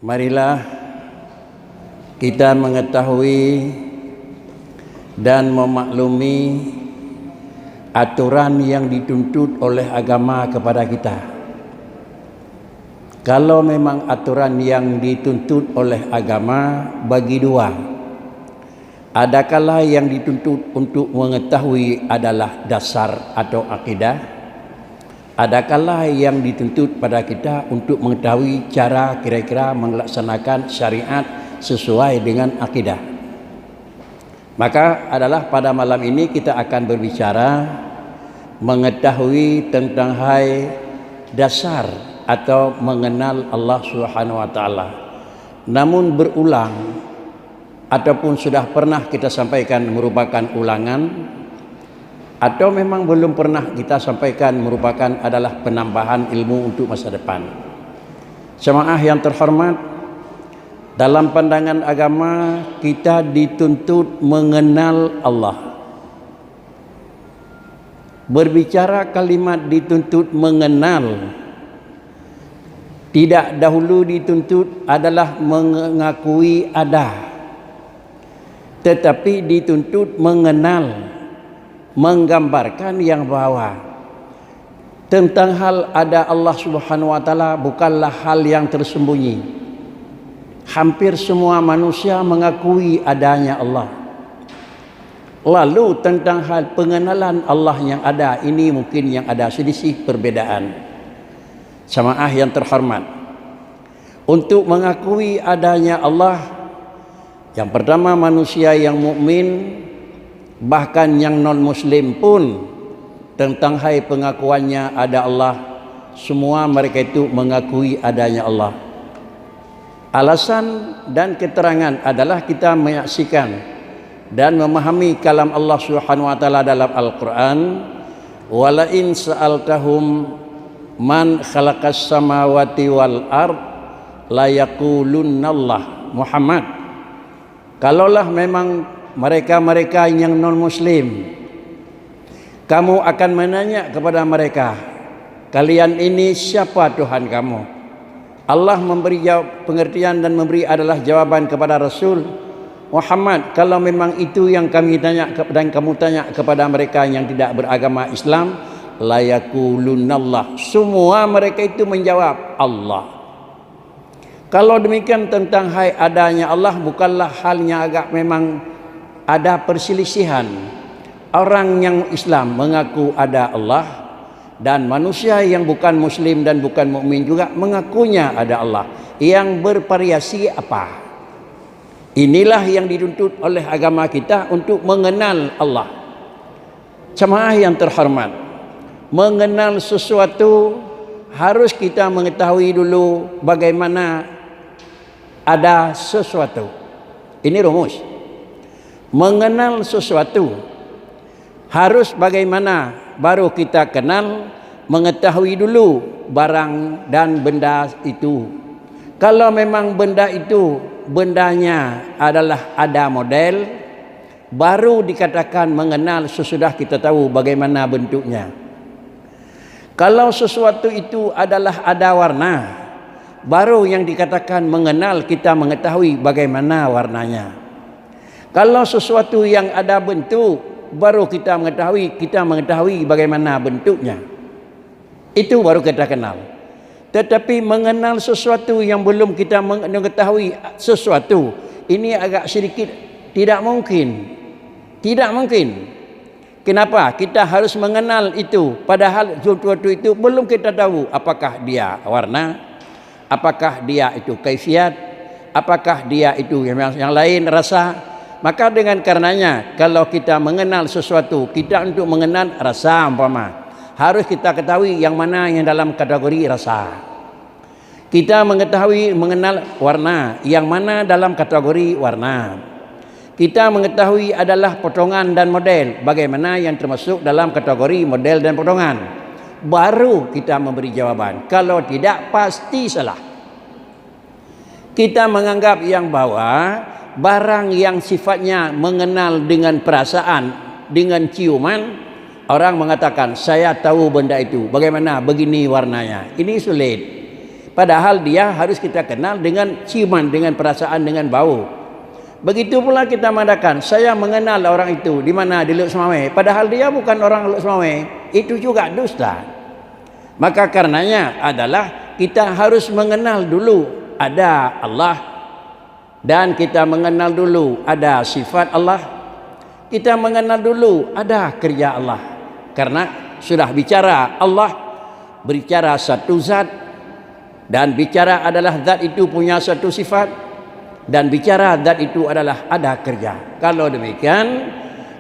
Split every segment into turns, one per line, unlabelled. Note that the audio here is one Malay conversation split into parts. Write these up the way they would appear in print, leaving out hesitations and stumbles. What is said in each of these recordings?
Marilah kita mengetahui dan memaklumi aturan yang dituntut oleh agama kepada kita. Kalau memang aturan yang dituntut oleh agama bagi dua, adakala yang dituntut untuk mengetahui adalah dasar atau akidah, adakala yang dituntut pada kita untuk mengetahui cara kira-kira melaksanakan syariat sesuai dengan akidah. Maka adalah pada malam ini kita akan berbicara mengetahui tentang dasar atau mengenal Allah Subhanahu wa taala. Namun berulang ataupun sudah pernah kita sampaikan merupakan ulangan, atau memang belum pernah kita sampaikan merupakan adalah penambahan ilmu untuk masa depan. Jemaah yang terhormat, dalam pandangan agama kita dituntut mengenal Allah. Berbicara kalimat dituntut mengenal, tidak dahulu dituntut adalah mengakui ada, tetapi dituntut mengenal, menggambarkan yang bahwa tentang hal ada Allah Subhanahu wa taala bukanlah hal yang tersembunyi. Hampir semua manusia mengakui adanya Allah. Lalu tentang hal pengenalan Allah yang ada, ini mungkin yang ada selisih perbedaan. Jemaah yang terhormat, untuk mengakui adanya Allah, yang pertama manusia yang mukmin, bahkan yang non muslim pun tentang pengakuannya ada Allah, semua mereka itu mengakui adanya Allah. Alasan dan keterangan adalah kita menyaksikan dan memahami kalam Allah Subhanahu wa taala dalam Al-Qur'an, wala in sa'altahum man khalaqas samawati wal ard la yaqulunallah. Muhammad, kalaulah memang mereka yang non muslim, kamu akan menanya kepada mereka, kalian ini siapa Tuhan kamu? Allah memberi jawab pengertian dan memberi adalah jawaban kepada Rasul Muhammad, kalau memang itu yang kami tanya dan kamu tanya kepada mereka yang tidak beragama Islam, la yaqulunallah, semua mereka itu menjawab Allah. Kalau demikian tentang adanya Allah bukanlah halnya agak memang ada perselisihan. Orang yang Islam mengaku ada Allah, dan manusia yang bukan muslim dan bukan mukmin juga mengakunya ada Allah. Yang bervariasi apa? Inilah yang dituntut oleh agama kita untuk mengenal Allah. Jemaah yang terhormat, mengenal sesuatu harus kita mengetahui dulu bagaimana ada sesuatu. Ini rumus. Mengenal sesuatu harus bagaimana baru kita kenal, mengetahui dulu barang dan benda itu. Kalau memang benda itu bendanya adalah ada model, baru dikatakan mengenal sesudah kita tahu bagaimana bentuknya. Kalau sesuatu itu adalah ada warna, baru yang dikatakan mengenal, kita mengetahui bagaimana warnanya. Kalau sesuatu yang ada bentuk, baru kita mengetahui bagaimana bentuknya. Itu baru kita kenal. Tetapi mengenal sesuatu yang belum kita mengetahui sesuatu, ini agak sedikit tidak mungkin. Tidak mungkin. Kenapa? Kita harus mengenal itu, padahal sesuatu itu belum kita tahu apakah dia warna, apakah dia itu kaifiat, apakah dia itu yang lain rasa. Maka dengan karenanya kalau kita mengenal sesuatu, kita untuk mengenal rasa umpama, harus kita ketahui yang mana yang dalam kategori rasa. Kita mengenal warna, yang mana dalam kategori warna. Kita mengetahui adalah potongan dan model, bagaimana yang termasuk dalam kategori model dan potongan. Baru kita memberi jawaban. Kalau tidak, pasti salah. Kita menganggap yang bahwa barang yang sifatnya mengenal dengan perasaan, dengan ciuman, orang mengatakan saya tahu benda itu, bagaimana begini warnanya. Ini sulit. Padahal dia harus kita kenal dengan ciuman, dengan perasaan, dengan bau. Begitu pula kita mengatakan, saya mengenal orang itu di mana, di Luk Semawai. Padahal dia bukan orang Luk Semawai. Itu juga dusta. Maka karenanya adalah kita harus mengenal dulu ada Allah. Dan kita mengenal dulu ada sifat Allah. Kita mengenal dulu ada kerja Allah. Karena sudah bicara Allah, berbicara satu zat, dan bicara adalah zat itu punya satu sifat, dan bicara zat itu adalah ada kerja. Kalau demikian,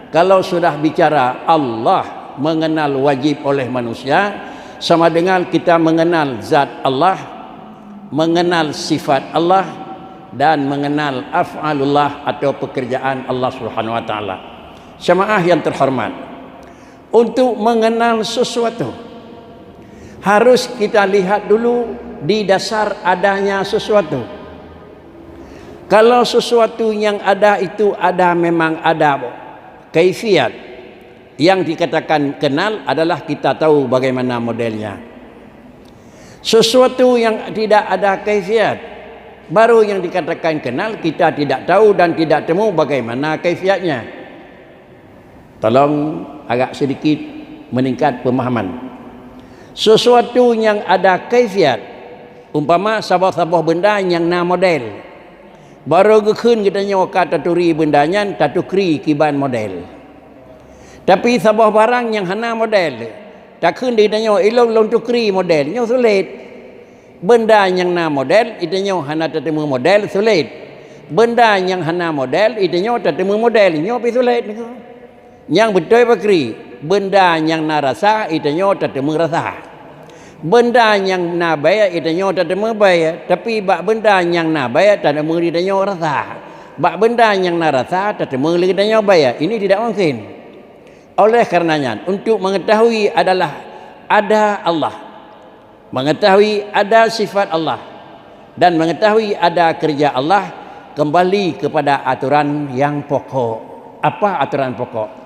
kalau sudah bicara Allah mengenal wajib oleh manusia, sama dengan kita mengenal zat Allah, mengenal sifat Allah, dan mengenal af'alullah atau pekerjaan Allah Subhanahu wa taala. Jemaah yang terhormat, untuk mengenal sesuatu harus kita lihat dulu di dasar adanya sesuatu. Kalau sesuatu yang ada itu ada, memang ada kaifiat. Yang dikatakan kenal adalah kita tahu bagaimana modelnya. Sesuatu yang tidak ada kaifiat, baru yang dikatakan kenal, kita tidak tahu dan tidak temu bagaimana kaifiatnya. Tolong agak sedikit meningkat pemahaman. Sesuatu yang ada kaifiat, umpama sebuah benda yang na model, baru gekun kita nyoka taturi bendanya tatukri kiban model. Tapi sebuah barang yang hana model, tak kun kita nyo ilong long tukri model, nyo sulit. Benda yang na model itu nyo hana tatemu model sulit. Benda yang hana model itu nyo tatemu model, nyo pi sulit. Yang betul bakri, benda yang na rasa itu nyo tatemu rasa. Benda yang na bayar itu nyo tatemu bayar, tapi bak benda yang na bayar tatemu itu nyo rasa. Bak benda yang na rasa tatemu itu nyo bayar. Ini tidak mungkin. Oleh karenanya, untuk mengetahui adalah ada Allah, mengetahui ada sifat Allah, dan mengetahui ada kerja Allah, kembali kepada aturan yang pokok. Apa aturan pokok?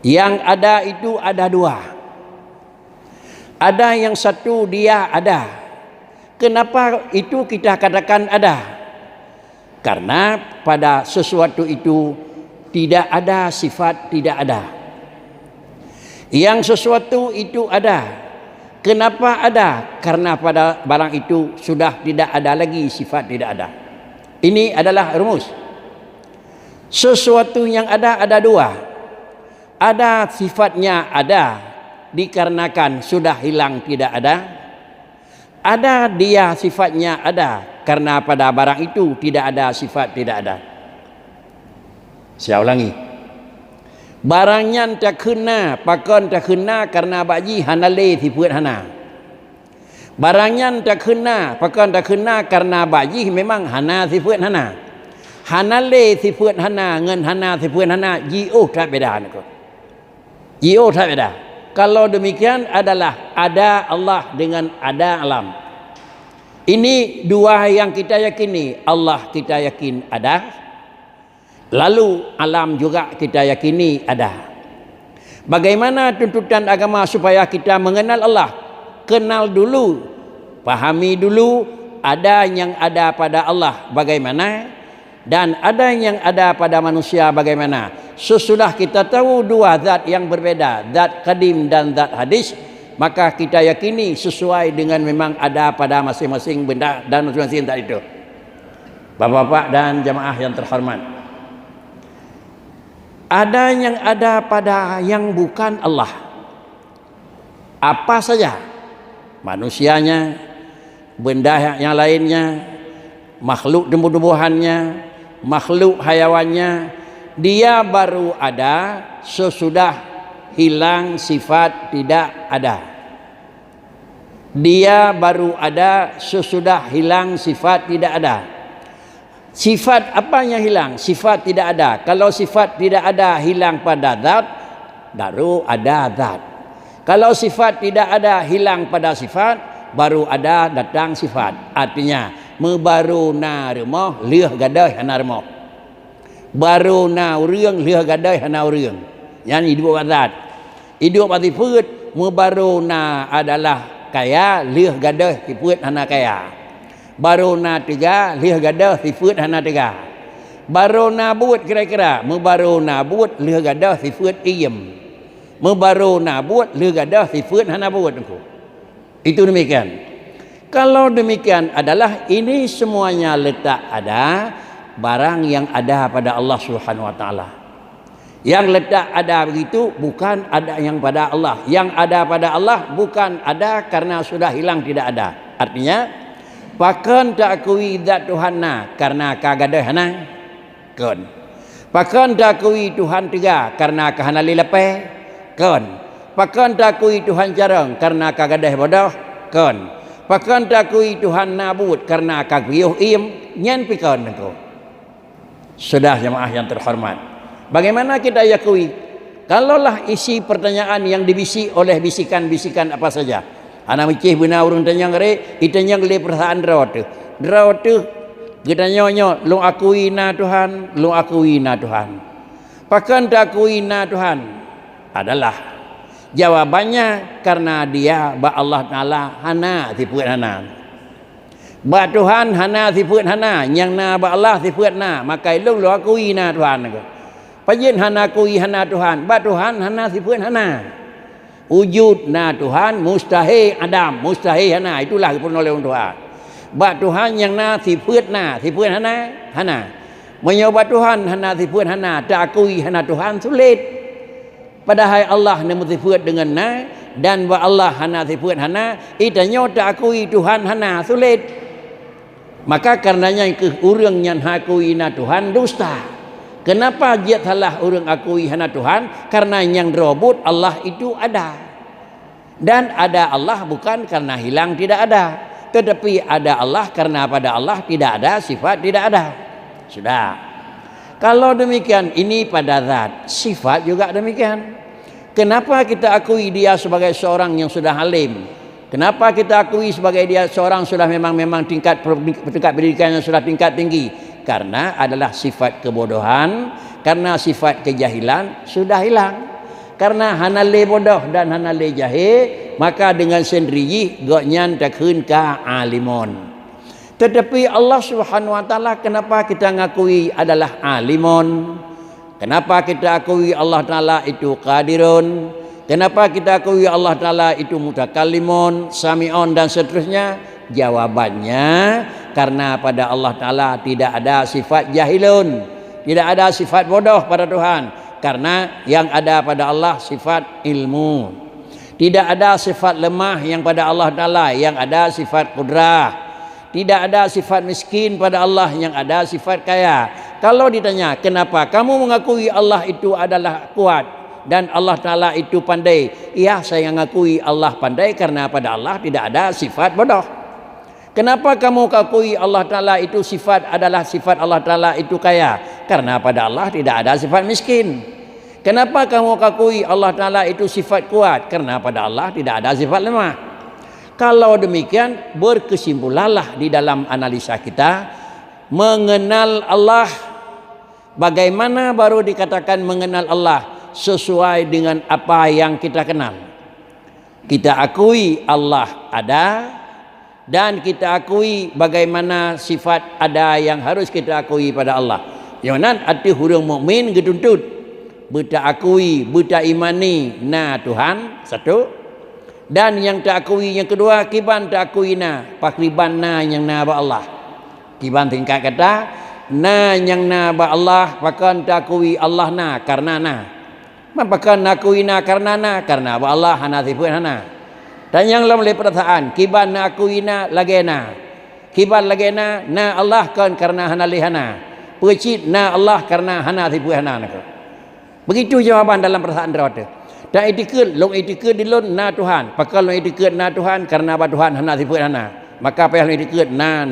Yang ada itu ada dua. Ada yang satu dia ada. Kenapa itu kita katakan ada? Karena pada sesuatu itu tidak ada sifat tidak ada. Yang sesuatu itu ada. Kenapa ada? Karena pada barang itu sudah tidak ada lagi sifat tidak ada. Ini adalah rumus. Sesuatu yang ada dua. Ada sifatnya ada, dikarenakan sudah hilang tidak ada. Ada dia sifatnya ada, karena pada barang itu tidak ada sifat tidak ada. Saya ulangi. Barangnya tak kena, pakon tak kena karena baji hanale sifat hana. Barangnya tak kena, pakon tak kena karena baji memang hana sifat hana. Hanale sifat hana, ngen hana sifat hana, jio tak beda nak. Jio tak beda. Kalau demikian adalah ada Allah dengan ada alam. Ini dua yang kita yakini. Allah kita yakin ada. Lalu alam juga kita yakini ada. Bagaimana tuntutan agama supaya kita mengenal Allah? Kenal dulu, pahami dulu ada yang ada pada Allah bagaimana, dan ada yang ada pada manusia bagaimana. Sesudah kita tahu dua zat yang berbeda, zat qadim dan zat hadis, maka kita yakini sesuai dengan memang ada pada masing-masing benda dan masing-masing zat itu. Bapak-bapak dan jamaah yang terhormat, ada yang ada pada yang bukan Allah. Apa saja, manusianya, benda yang lainnya, makhluk tumbuh-tumbuhannya, makhluk hayawannya, dia baru ada sesudah hilang sifat tidak ada. Dia baru ada sesudah hilang sifat tidak ada. Sifat apa yang hilang? Sifat tidak ada. Kalau sifat tidak ada hilang pada zat, baru ada zat. Kalau sifat tidak ada hilang pada sifat, baru ada datang sifat. Artinya baru na rumah liah gadai hana rumah. Baru na urang liah gadai hana urang. Yang hidup zat. Hidup ati perut baru na adalah kaya lieh gadah sifat hana kaya. Baru na tiga lieh gadah sifat hana tiga. Baru na buat kira-kira baru na buat lieh gadah sifat iem. Baru na buat lieh gadah sifat hana buat aku. Itu demikian. Kalau demikian adalah ini semuanya letak ada barang yang ada pada Allah Subhanahu wa taala. Yang letak ada begitu bukan ada yang pada Allah. Yang ada pada Allah bukan ada karena sudah hilang tidak ada. Artinya pakan tak akui zat Tuhan na karena kagadah hana kon. Pakan tak akui Tuhan tiga karena kahanali lepe kon. Pakan tak akui Tuhan jarang karena kagadah bodoh kon. Pakan tak akui Tuhan nabut karena kaguyuh im nyen pikon engko. Sudah jemaah yang terhormat. Bagaimana kita yakui? Kalaulah isi pertanyaan yang dibisi oleh bisikan-bisikan apa saja. Anak micih bina urung tanyang re, itanyang le perasaan drawat tu. Drawat tu kita nyonyo, lu akui na Tuhan, lu akui na Tuhan. Pakan tak akui na Tuhan adalah jawabannya karena dia ba Allah Taala hana sifat hana. Ba Tuhan hana sifat hana, yang na ba Allah sifat na, maka lu akui na Tuhan ko. Pajin hana kui hana Tuhan, ba Tuhan hana sifat hana. Wujud na Tuhan mustahil adam, mustahil hana, itulah pun oleh Tuhan. Ba Tuhan yang na sifat hana, hana. Menyobat Tuhan hana sifat hana, tak akui hana Tuhan sulit. Padahal Allah nama sifat dengan na dan ba Allah hana sifat hana, itanya tak akui Tuhan hana sulit. Maka karenanya ke urang yang hakui na Tuhan dusta. Kenapa dia salah orang akui hana Tuhan? Karena yang robot Allah itu ada. Dan ada Allah bukan karena hilang tidak ada. Tetapi ada Allah karena pada Allah tidak ada sifat tidak ada. Sudah. Kalau demikian ini pada zat, sifat juga demikian. Kenapa kita akui dia sebagai seorang yang sudah alim? Kenapa kita akui sebagai dia seorang sudah memang tingkat pendidikannya sudah tingkat tinggi? Karena adalah sifat kebodohan, karena sifat kejahilan sudah hilang. Karena hanale bodoh dan hanale jahil, maka dengan sendiri goknyan takun ka alimun. Tetapi Allah Subhanahu wa taala kenapa kita ngakui adalah alimun? Kenapa kita akui Allah taala itu qadirun? Kenapa kita akui Allah taala itu mutakallimun, sami'un dan seterusnya? Jawabannya karena pada Allah Ta'ala tidak ada sifat jahilun, tidak ada sifat bodoh pada Tuhan. Karena yang ada pada Allah sifat ilmu. Tidak ada sifat lemah yang pada Allah Ta'ala, yang ada sifat kudrah. Tidak ada sifat miskin pada Allah, yang ada sifat kaya. Kalau ditanya kenapa kamu mengakui Allah itu adalah kuat dan Allah Ta'ala itu pandai? Ya, saya mengakui Allah pandai karena pada Allah tidak ada sifat bodoh. Kenapa kamu akui Allah Ta'ala itu sifat adalah sifat Allah Ta'ala itu kaya? Karena pada Allah tidak ada sifat miskin. Kenapa kamu akui Allah Ta'ala itu sifat kuat? Karena pada Allah tidak ada sifat lemah. Kalau demikian berkesimpulanlah di dalam analisa kita mengenal Allah. Bagaimana baru dikatakan mengenal Allah? Sesuai dengan apa yang kita kenal. Kita akui Allah ada, dan kita akui bagaimana sifat ada yang harus kita akui pada Allah. Yang nan arti hurung mukmin getuntut buta akui, buta imani na Tuhan satu. Dan yang tak akui yang kedua kiban tak akui na pakriban na yang na ba Allah. Kiban tingkat kata na yang na ba Allah pakan tak akui Allah na karena na. Pakan akui na karena ba Allah hana sifat hana. Dan yang lain oleh perasaan kiban na akuina lagena, kiban lagena na Allah kan karena hana lihana, pecit na Allah karena hana tipu hana. Begitu jawaban dalam perasaan rawat. Dan itikad long itikad dilun na Tuhan, pakal long itikad na Tuhan karena ba Tuhan hana tipu hana, maka apa yang itikad na.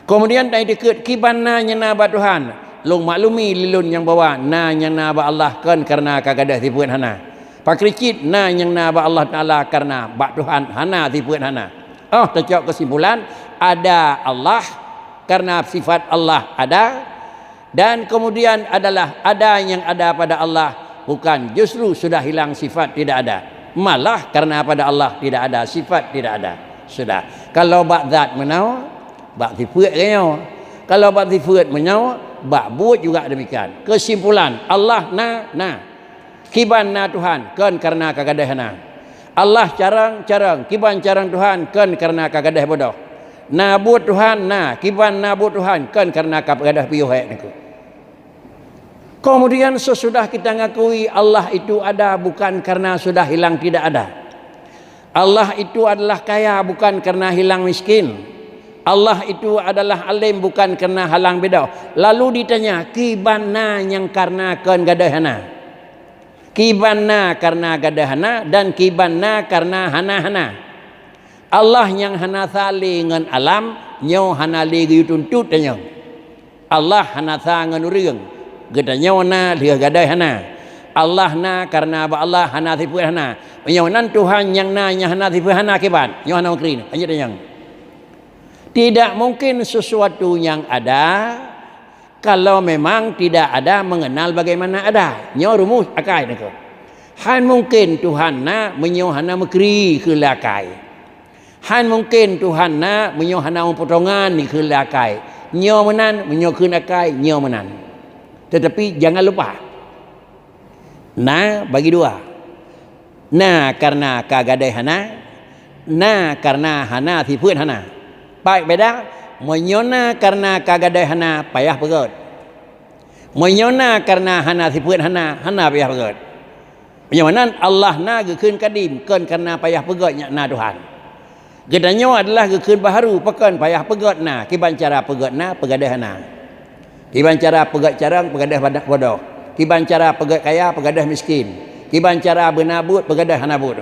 Kemudian dan itikad kiban na nyana ba Tuhan, long maklumi lilun yang bawa na nyana ba Allah kan karena kagadah tipu hana. Pakricit na yang na ba Allah Ta'ala karena ba Tuhan hana tipuan hana. Tercok kesimpulan ada Allah karena sifat Allah ada, dan kemudian adalah ada yang ada pada Allah bukan justru sudah hilang sifat tidak ada. Malah karena pada Allah tidak ada sifat, tidak ada. Sudah. Kalau bab zat menau, bab sifat kaya. Kalau bab sifat menau, bab buat juga demikian. Kesimpulan, Allah na. Kiban na Tuhan, kan karena kagadah na. Allah carang, kiban carang Tuhan, kan karena kagadah bodoh. Na buat Tuhan, na kiban na buat Tuhan, kan karena kagadah piuh niku. Kemudian sesudah kita ngakui Allah itu ada bukan karena sudah hilang tidak ada. Allah itu adalah kaya bukan karena hilang miskin. Allah itu adalah alim bukan karena halang beda. Lalu ditanya, kibana yang karena kan gadahana. Kibana karena gadahana dan kibana karena hana-hana. Allah yang hana sali ngan alam, nyo hana lagi tuntut tanya. Allah hana sa ngan urang. Gedanya wana lihat gadai hana. Allah na karena Allah hana tipu hana. Menyonan Tuhan yang nanya hana tipu hana kiban. Nyo hana ukrin. Hanya yang tidak mungkin sesuatu yang ada kalau memang tidak ada mengenal bagaimana ada. Nyo rumus akai niko. Han mungkin Tuhan na menyo hana mekri kelakai. Han mungkin Tuhan na menyo hana potongan ni kelakai. Nyo menan menyo kelakai nyo menan. Tetapi jangan lupa, na bagi dua. Na karena kagadai hana, na karena hana sifat hana. Baik beda, menyona karena kagadai hana payah pegot. Menyona karena hana sifat hana, hana payah pegot. Menyona Allah na gekun kadim, kan karena payah pegotnya na Tuhan. Gedanya adalah gekun baharu, pekan payah pegot na, kiban cara pegot na pegadai hana. Kiban cara pegat carang pegadah bodoh. Kiban cara pegat kaya pegadah miskin. Kiban cara benabut pegadah hanabut.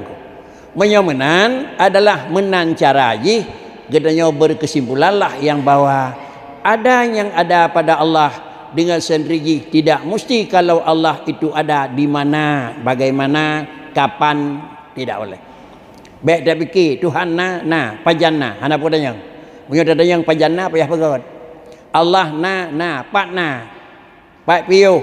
Menyomenan adalah menan cara ji. Gedanya berkesimpulanlah yang bahwa ada yang ada pada Allah dengan sendiri. Tidak mesti kalau Allah itu ada di mana, bagaimana, kapan, tidak boleh. Baik dah fikir Tuhan na pajanna hanapun dayang. Punya dayang pajanna payah pegat. Allah na pat piu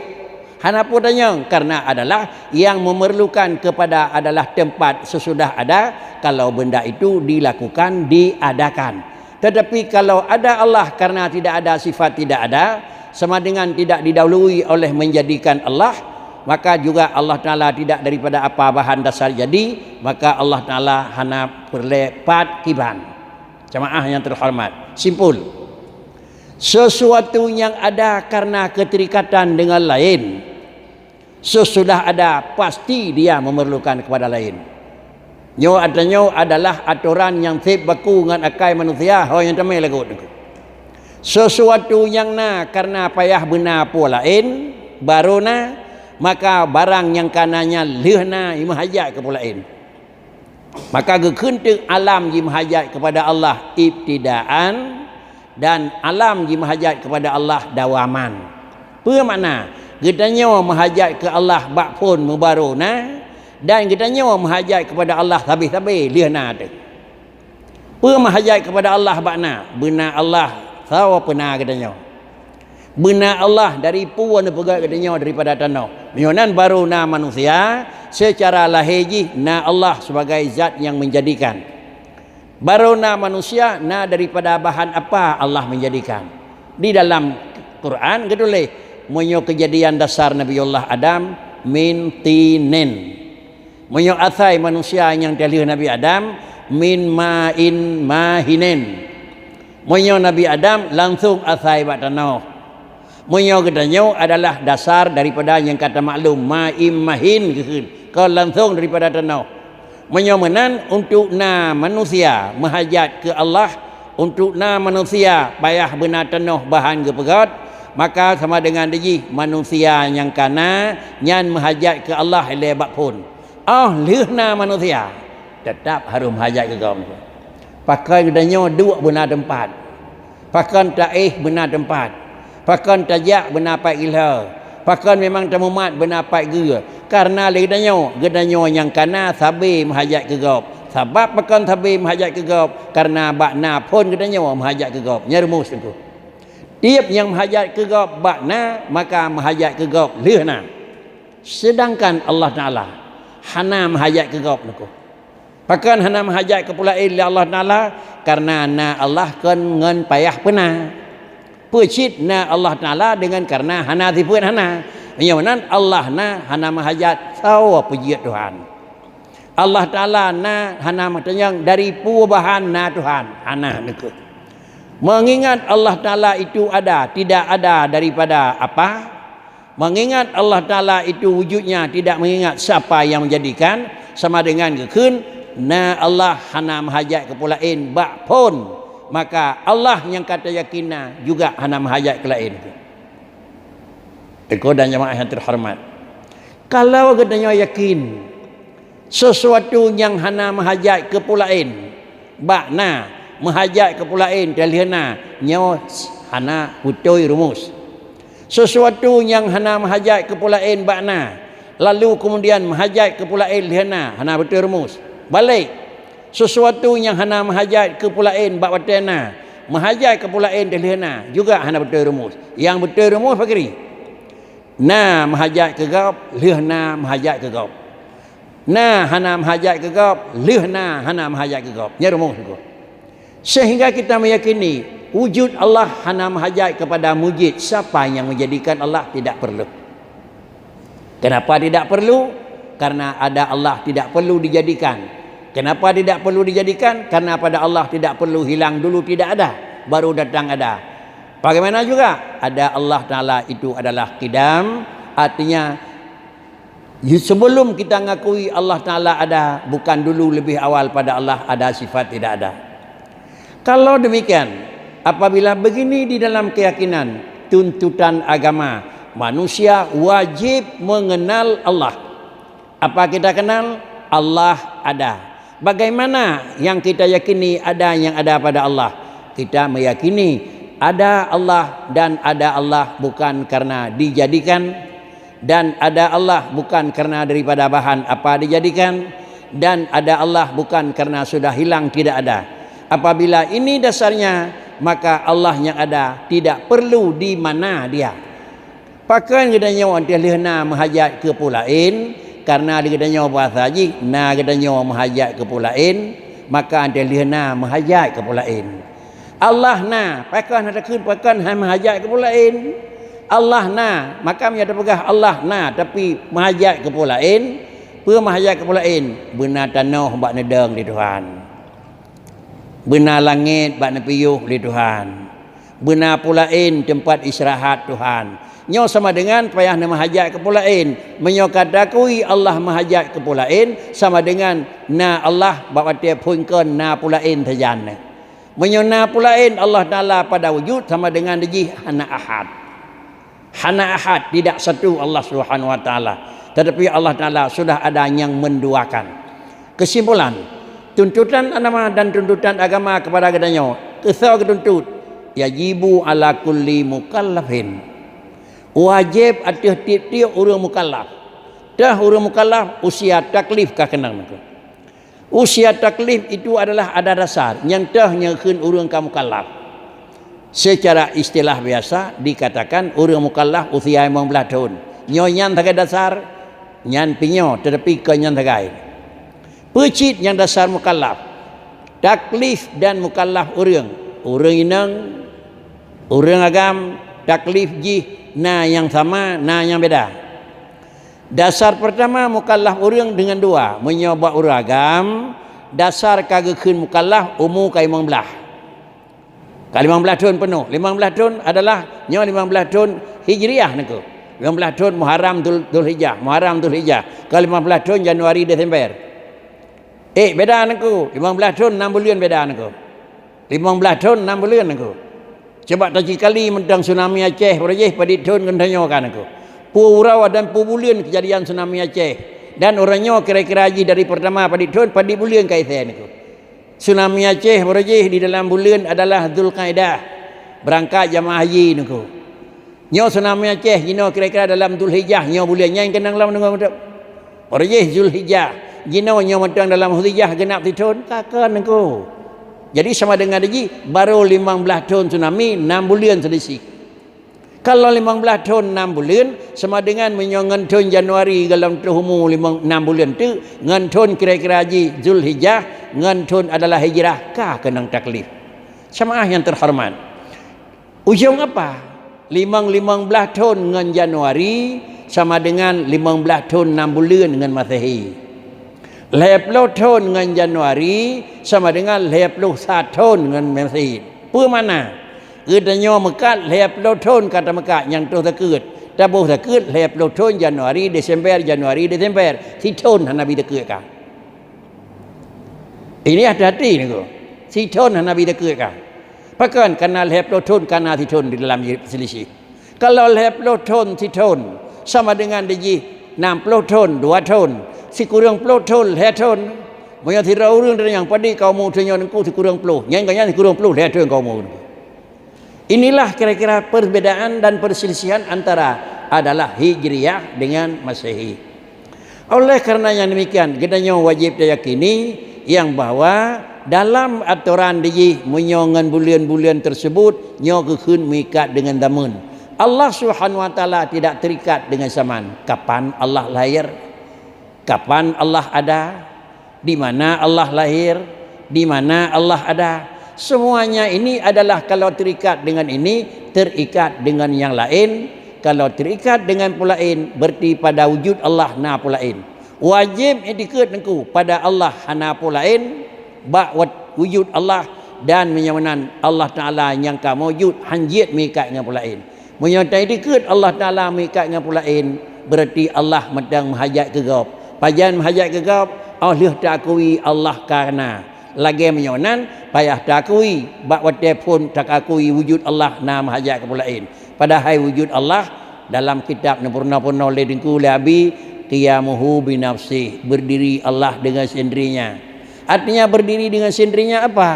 hana pudanya karena adalah yang memerlukan kepada adalah tempat sesudah ada kalau benda itu dilakukan diadakan. Tetapi kalau ada Allah karena tidak ada sifat tidak ada sama dengan tidak didahului oleh menjadikan Allah, maka juga Allah Ta'ala tidak daripada apa bahan dasar jadi, maka Allah Ta'ala hana perlepat kiban. Jamaah yang terhormat, simpul. Sesuatu yang ada karena keterikatan dengan lain, sesudah ada pasti dia memerlukan kepada lain. Nyo adanya adalah aturan yang tip baku dengan akai manusia, ho yang temai lagu. Sesuatu yang na karena payah benar pula lain, baru na maka barang yang kananya lehna imahajat ke pula lain. Maka gekuntuk alam imahajat kepada Allah ibtidaan dan alam ji mahajat kepada Allah dawaman. Apa makna? Gedanya mahajat ke Allah bak pun mubaruna dan gedanya mahajat kepada Allah habis-habis liana tu. Apa mahajat kepada Allah bakna? Benar Allah sawa pernah gedanya. Benar Allah dari puan pegat gedanya daripada tanah. Menyonan baru na manusia secara lahir ji na Allah sebagai zat yang menjadikan. Baru na manusia na daripada bahan apa Allah menjadikan. Di dalam Quran geduleh menyo kejadian dasar Nabiullah Adam min tinin. Menyo asai manusia yang dalih Nabi Adam min ma'in mahinin. Menyo Nabi Adam langsung asai bak tanah. Menyo gedanya adalah dasar daripada yang kata maklum ma'im mahin kau langsung daripada tanah. Menyomenan untuk na manusia menghajat ke Allah, untuk na manusia payah benar tanah bahan ke pegat, maka sama dengan dia manusia yang kana nyan menghajat ke Allah lebak pun. Lehna manusia tetap harus menghajat ke kaum. Pakai gedanya dua benar tempat. Pakai taih benar tempat. Pakai tajak benar pak ilha. Pakai memang temumat benar pak gera. Karena gedanya yang kana sabi menghajat ke gop. Sebab pakan sabi menghajat ke gop karena bakna pun gedanya menghajat ke gop. Nyarumus itu. Tiap yang menghajat ke gop bakna maka menghajat ke gop lehna. Sedangkan Allah Taala hana mahajat ke gop nuku. Pakan hana mahajat ke pula li Allah Taala karena na Allah kan ngan payah pena. Pecit na Allah Taala dengan karena hana tipun hana. Yang mana Allah na hana mahajat sawa puji Tuhan. Allah Taala na hana matanyang dari perubahan na Tuhan hana nuku. Mengingat Allah Taala itu ada, tidak ada daripada apa? Mengingat Allah Taala itu wujudnya, tidak mengingat siapa yang menjadikan, sama dengan kekun na Allah hana mahajat kepulain bak pun, maka Allah yang kata yakina juga hana mahajat kelain. Ikut dan jemaah yang terhormat, kalau katanya yakin sesuatu yang hana mahajat kepulain bak na mahajat kepulain dalihna nyawa hana hutoi rumus. Sesuatu yang hana mahajat kepulain bakna lalu kemudian mahajat kepulain lihna hana betul rumus. Balik sesuatu yang hana mahajat kepulain bak watena mahajat kepulain dalihna juga hana betul rumus. Yang betul rumus fakiri na mahajat ke gap lihna mahajat ke gap. Na hana mahajat ke gap lihna hana mahajat ke gap. Nya rumus itu. Sehingga kita meyakini wujud Allah hana mahajat kepada mujid. Siapa yang menjadikan Allah tidak perlu. Kenapa tidak perlu? Karena ada Allah tidak perlu dijadikan. Kenapa tidak perlu dijadikan? Karena pada Allah tidak perlu hilang dulu tidak ada, baru datang ada. Bagaimana juga ada Allah Ta'ala itu adalah qidam, artinya sebelum kita ngakui Allah Ta'ala ada, bukan dulu lebih awal pada Allah ada sifat tidak ada. Kalau demikian, apabila begini di dalam keyakinan tuntutan agama, manusia wajib mengenal Allah. Apa kita kenal? Allah ada. Bagaimana yang kita yakini ada yang ada pada Allah? Kita meyakini ada Allah dan ada Allah bukan karena dijadikan, dan ada Allah bukan karena daripada bahan apa dijadikan, dan ada Allah bukan karena sudah hilang tidak ada. Apabila ini dasarnya, maka Allah yang ada tidak perlu di mana dia. Pakan gedanya dia lehna mahajat ke pulain, karena dia gedanya bahasa haji na gedanya mahajat ke pulain, maka dia lehna mahajat ke pulain. Allah na pakan ada kun pakan mahajat ke pulain. Allah na maka ada pegah Allah na tapi mahajat ke pulain, pe mahajat ke pulain benar tanah bak nedeng di Tuhan. Benar langit bak nepiyuh li Tuhan. Benar pulain tempat istirahat Tuhan. Nyo sama dengan payah nama hajat ke pulain. Menyo kadakui Allah mahajat ke pulain sama dengan na Allah bak watia punken na pulain tajan. Menyo na pulain Allah Taala pada wujud sama dengan diji hana ahad. Hana ahad tidak satu Allah Subhanahu wa taala. Tetapi Allah Taala sudah ada yang menduakan. Kesimpulan, tuntutan agama dan tuntutan agama kepada kedanyo kesal ketuntut yajibu ala kulli mukallafin, wajib atas tiap-tiap orang mukallaf. Dah orang mukallaf usia taklif kah kenang tu. Usia taklif itu adalah ada dasar yang tah nyakeun orang ka mukallaf. Secara istilah biasa dikatakan orang mukallaf usia 15 tahun. Nyonya tagai dasar nyan pinyo tetapi ke nyan tagai. Pecit yang dasar mukallaf, taklif dan mukallaf orang inang, orang agam, taklif jih, na yang sama, na yang beda. Dasar pertama mukallaf orang dengan dua, menyoba orang agam, dasar kagakun mukallaf umur kai 15. Kali 15 tahun penuh, 15 tahun adalah nyo 15 tahun Hijriah niku. 15 tahun Muharram Dzulhijjah, Muharram Dzulhijjah. Kali 15 tahun Januari Desember. Beda niku 15 tahun 6 bulan beda niku. 15 tahun 6 bulan niku. Coba taji kali mentang tsunami Aceh berjeh pada tahun kentanyo kan niku. Purau dan bulan kejadian tsunami Aceh dan orangnya kira-kira haji dari pertama pada tahun pada bulan kaitnya niku. Tsunami Aceh berjeh di dalam bulan adalah Dzulqa'dah. Berangkat jamaah haji niku. Nyo tsunami Aceh jino kira-kira dalam Dzulhijjah nyo bulannya yang kenang lawan niku. Berjeh Dzulhijjah. Jino yang matang dalam hujah genap tahun takkan engkau. Jadi sama dengan haji baru 15 tahun tsunami 6 bulan selisih. Kalau 15 tahun 6 bulan sama dengan menyongan tahun Januari dalam umur 6 bulan tu ngan tahun kira-kira haji Zulhijjah ngan tahun adalah hijrah kah kenang taklif. Jamaah yang terhormat. Ujung apa? 15 tahun ngan Januari sama dengan 15 tahun 6 bulan dengan Masehi. 20 tahun dengan Januari sama dengan 21 tahun dengan Masehi. Apa mana? Kedanya mekat 20 tahun kata mekat yang tu terkut. Tabuh terkut 20 tahun Januari, Desember. Si tahun Nabi terkut kan. Ini hati-hati ni ko. Si tahun Nabi terkut kan. Pakan kenal 20 tahun kana si tahun di dalam selisih. Kalau 20 tahun si tahun sama dengan di 60 tahun 2 tahun. Si kurang 10 tahun 2 tahun. Banyak tidak orang yang pada kau mau tanya aku si kurang 10. Yang si kurang 10 2 tahun kau mau. Inilah kira-kira perbedaan dan perselisihan antara adalah Hijriyah dengan Masehi. Oleh kerana yang demikian, kita wajib diyakini yang bahwa dalam aturan di menyongan bulan-bulan tersebut nyo kekun mengikat dengan zaman. Allah Subhanahu wa taala tidak terikat dengan zaman. Kapan Allah lahir? Kapan Allah ada? Di mana Allah lahir? Di mana Allah ada? Semuanya ini adalah kalau terikat dengan ini, terikat dengan yang lain. Kalau terikat dengan pula lain, berarti pada wujud Allah na pula lain. Wajib etikat nengku pada Allah hana pula lain, bak wujud Allah dan menyamanan Allah Taala yang kamu wujud hanjit mengikat dengan pula lain. Menyatakan etikat Allah Taala mengikat dengan pula lain, berarti Allah medang menghajat gegap. Pajan menghajat gegap, Allah tak akui Allah karena lagi menyonan payah tak akui bak wate pun tak akui wujud Allah na mahajat ke pula lain. Padahal wujud Allah dalam kitab purna-purna oleh dengku labi qiyamuhu bi nafsi, berdiri Allah dengan sendirinya. Artinya berdiri dengan sendirinya apa?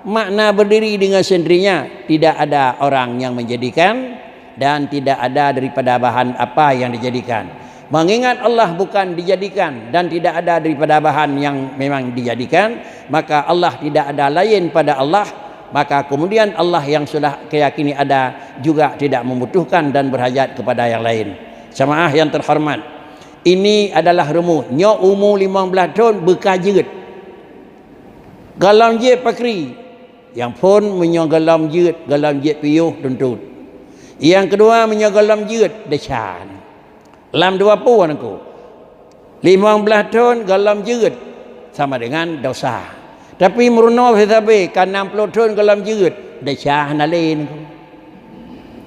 Makna berdiri dengan sendirinya tidak ada orang yang menjadikan dan tidak ada daripada bahan apa yang dijadikan. Mengingat Allah bukan dijadikan dan tidak ada daripada bahan yang memang dijadikan, maka Allah tidak ada lain pada Allah, maka kemudian Allah yang sudah keyakini ada juga tidak membutuhkan dan berhajat kepada yang lain. Jamaah yang terhormat, ini adalah rumus. Nyo umur 15 tahun berkajut. Galam je pakri. Yang pun menyogalam jut, galam jet piyuh tuntut. Yang kedua menyogalam jut decan. Lam 20 aku 15 tahun galam jerit sama dengan dosa. Tapi meruno hisabe kan 60 tahun galam jerit dosa nalin.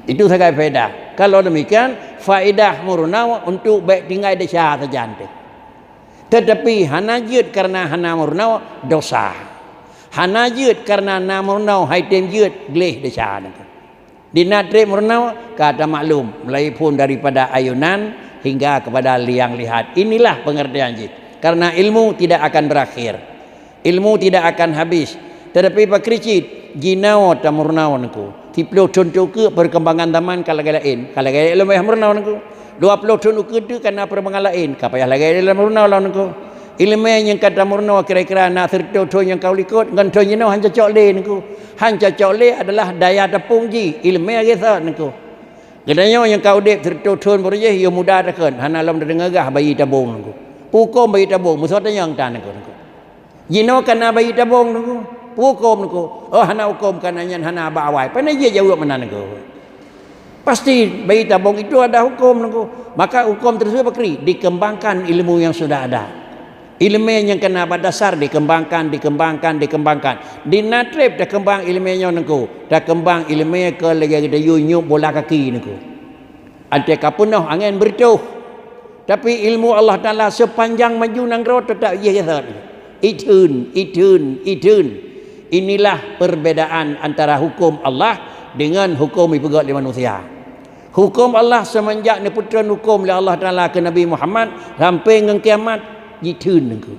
Itu sebagai faedah. Kalau demikian faedah meruno untuk baik tinggal dosa saja. Tetapi hana jerit karena hana meruno dosa. Hana jerit karena na meruno haitem jerit gleh dosa. Di natre meruno kata maklum mulai pun daripada ayunan hingga kepada liang lihat. Inilah pengertian jid. Karena ilmu tidak akan berakhir. Ilmu tidak akan habis. Tetapi pak kricit ginau tamurnawanku. 30 contoh ke perkembangan zaman kalau lain. Kalau lain ilmu yang murnawanku. 20 contoh ke tu karena perkembangan lain. Kapayah lagi ilmu murnawanku. Ilmu yang kata murnaw kira-kira nak serta yang kau likut ngan tu nyino hanya cokle niku. Hanya cokle adalah daya tepung ji. Ilmu yang kita niku. Katanya yang kau dek tertutun berje yo muda takkan hana lam dengar bayi tabung nunggu. Pukom bayi tabung musot yang tan nunggu. Jino kana bayi tabung nunggu. Pukom nunggu. Oh hana hukum kana nyan hana bawai. Pana je jawab mana nunggu. Pasti bayi tabung itu ada hukum nunggu. Maka hukum tersebut bakri dikembangkan ilmu yang sudah ada. Ilmu yang kena pada dasar dikembangkan. Di natrib dah kembang ilmunya nengku. Dah kembang ilmunya ke lagi kita yunyuk bola kaki nengku. Ada kapunah angin bertuh. Tapi ilmu Allah Taala sepanjang maju nang roh tetap ia kata. Itun. Inilah perbedaan antara hukum Allah dengan hukum ibadat di manusia. Hukum Allah semenjak diputusan hukum oleh Allah Taala ke Nabi Muhammad sampai ke kiamat jitun nengku.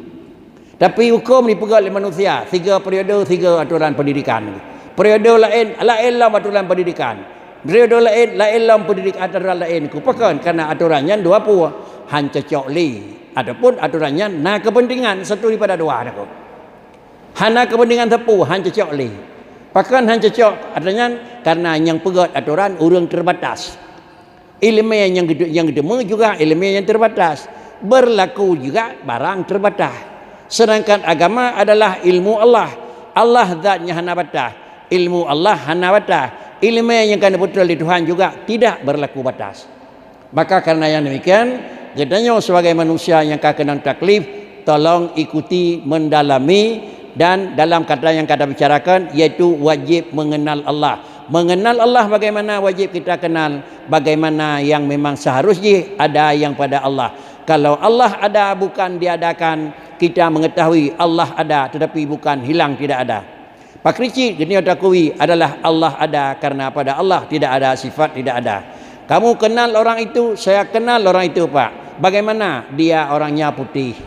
Tapi hukum ni pegang oleh manusia 3 periode 3 aturan pendidikan. Periode lain dalam aturan pendidikan. Periode lain dalam pendidikan aturan lain. Kupakan karena aturannya 20 han cocok li. Adapun aturannya kepentingan satu daripada dua aku. Hana kepentingan tepu han cocok li. Pakan hanya cocok adanya karena yang pegat aturan orang terbatas. Ilmu yang gedemu juga ilmu yang terbatas. Berlaku juga barang terbatas. Sedangkan agama adalah ilmu Allah. Allah zatnya hana batas. Ilmu Allah hana batas. Ilmu yang kena betul di Tuhan juga tidak berlaku batas. Maka karena yang demikian, katanya sebagai manusia yang kena taklif, tolong ikuti, mendalami, dan dalam kata yang kita bicarakan yaitu wajib mengenal Allah. Mengenal Allah bagaimana wajib kita kenal, bagaimana yang memang seharusnya ada yang pada Allah. Kalau Allah ada bukan diadakan, kita mengetahui Allah ada tetapi bukan hilang tidak ada. Pak Krici dunia takui adalah Allah ada karena pada Allah tidak ada sifat tidak ada. Kamu kenal orang itu, saya kenal orang itu Pak. Bagaimana dia orangnya putih?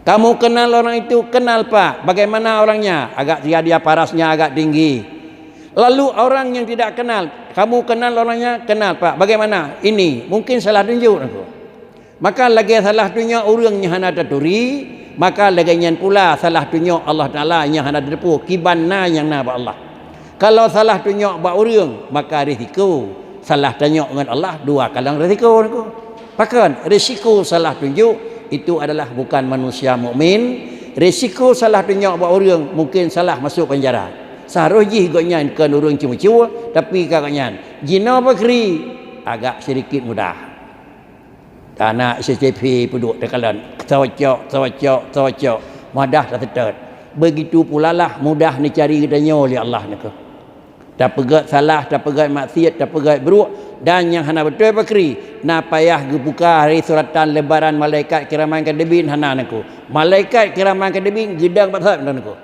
Kamu kenal orang itu, kenal Pak. Bagaimana orangnya? Agak dia parasnya agak tinggi. Lalu orang yang tidak kenal, kamu kenal orangnya, kenal Pak. Bagaimana? Ini mungkin salah tunjuk aku. Maka lagi salah tunjuk orangnya hana taturi, maka lagi yang pula salah tunjuk Allah Taala yang hana depu kibanna yang na Allah. Kalau salah tunjuk ba orang, maka risiko salah tunjuk dengan Allah dua kalang risiko aku. Pakan risiko salah tunjuk itu adalah bukan manusia mukmin. Risiko salah tunjuk buat orang mungkin salah masuk penjara. Seharusnya gaknya kan orang cuma-cuma tapi kakaknya jina bakri agak sedikit mudah. Tanah SCP penduduk dekalan tawacok mudah tak tetet. Begitu pula lah mudah ni cari katanya oleh Allah ni ke. Tak pegat salah, tak pegat maksiat, tak pegat buruk. Dan yang hana betul bakri na payah gebuka hari suratan lebaran malaikat kiraman kadebin hana naku. Malaikat kiraman kadebin gedang pasal naku.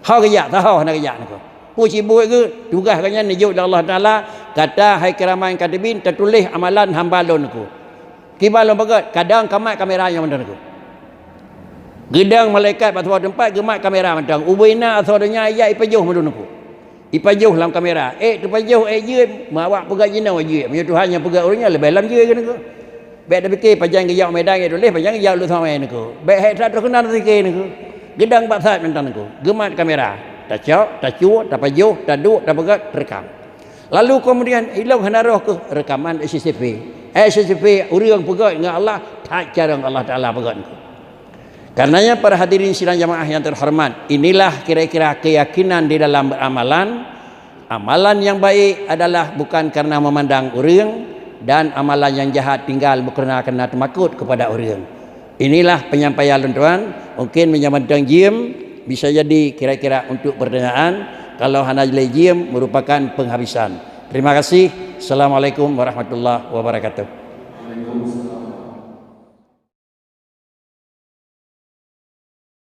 Hau kaya tahu hana kaya naku. Puji buat ke tugas kanya nijuk Allah Taala kata hai kiraman kadebin tertulis amalan hamba naku. Kibalon bagat kadang kamat kamera yang mandang naku. Gedang malaikat pasal tempat gemat kamera mandang. Ubaina asalnya ayat ipajuh mandang naku. Ipajuh dalam kamera. Terpajuh je mawak pegat jina je. Punya Tuhan yang pegat orangnya lebih dalam je kan aku. Baik dah fikir panjang gejak medan ke tulis panjang gejak lu sama aku. Baik hak tak terkenal fikir aku. Gedang baksat mentang aku. Gemat kamera. Tak cok, tak cuak, tak pajuh, tak duk, tak pegat rekam. Lalu kemudian hilang hanaroh ke rekaman SCP. SCP orang pegat dengan Allah tak jarang Allah Taala pegat aku. Karenanya para hadirin sidang jamaah yang terhormat, inilah kira-kira keyakinan di dalam beramalan. Amalan yang baik adalah bukan karena memandang orang dan amalan yang jahat tinggal bukan karena takut kepada orang. Inilah penyampaian tuan. Mungkin menyamantang jim bisa jadi kira-kira untuk pertanyaan. Kalau hana jelai jim merupakan penghabisan. Terima kasih. Assalamualaikum warahmatullahi wabarakatuh.